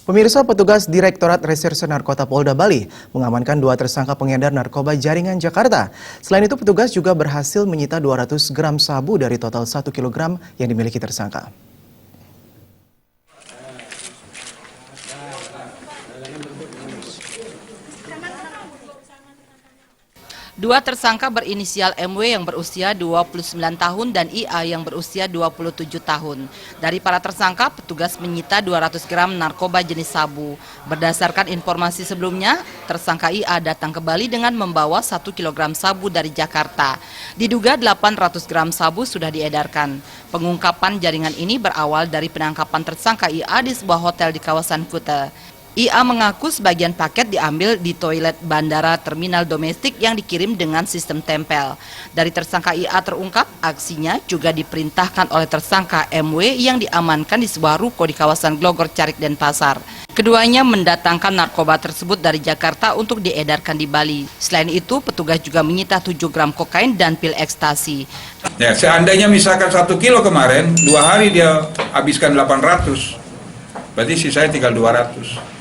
Pemirsa, petugas Direktorat Reserse Narkoba Polda Bali mengamankan 2 tersangka pengedar narkoba jaringan Jakarta. Selain itu, petugas juga berhasil menyita 200 gram sabu dari total 1 kilogram yang dimiliki tersangka. Dua tersangka berinisial MW yang berusia 29 tahun dan IA yang berusia 27 tahun. Dari para tersangka, petugas menyita 200 gram narkoba jenis sabu. Berdasarkan informasi sebelumnya, tersangka IA datang ke Bali dengan membawa 1 kg sabu dari Jakarta. Diduga 800 gram sabu sudah diedarkan. Pengungkapan jaringan ini berawal dari penangkapan tersangka IA di sebuah hotel di kawasan Kuta. IA mengaku sebagian paket diambil di toilet bandara terminal domestik yang dikirim dengan sistem tempel. Dari tersangka IA terungkap, aksinya juga diperintahkan oleh tersangka MW yang diamankan di sebuah ruko di kawasan Glogor, Carik, Denpasar. Keduanya mendatangkan narkoba tersebut dari Jakarta untuk diedarkan di Bali. Selain itu, petugas juga menyita 7 gram kokain dan pil ekstasi. Ya, seandainya misalkan 1 kilo kemarin, 2 hari dia habiskan 800, berarti sisanya tinggal 200.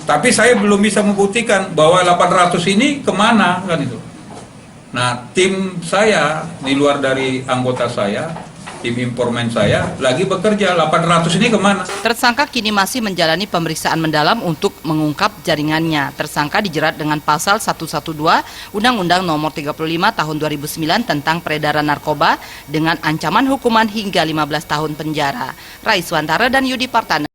Tapi saya belum bisa membuktikan bahwa 800 ini kemana kan itu. Nah, tim saya di luar dari anggota saya, tim informan saya lagi bekerja, 800 ini kemana. Tersangka kini masih menjalani pemeriksaan mendalam untuk mengungkap jaringannya. Tersangka dijerat dengan pasal 112 Undang-Undang Nomor 35 Tahun 2009 tentang peredaran narkoba dengan ancaman hukuman hingga 15 tahun penjara. Raiswantara dan Yudi Partana.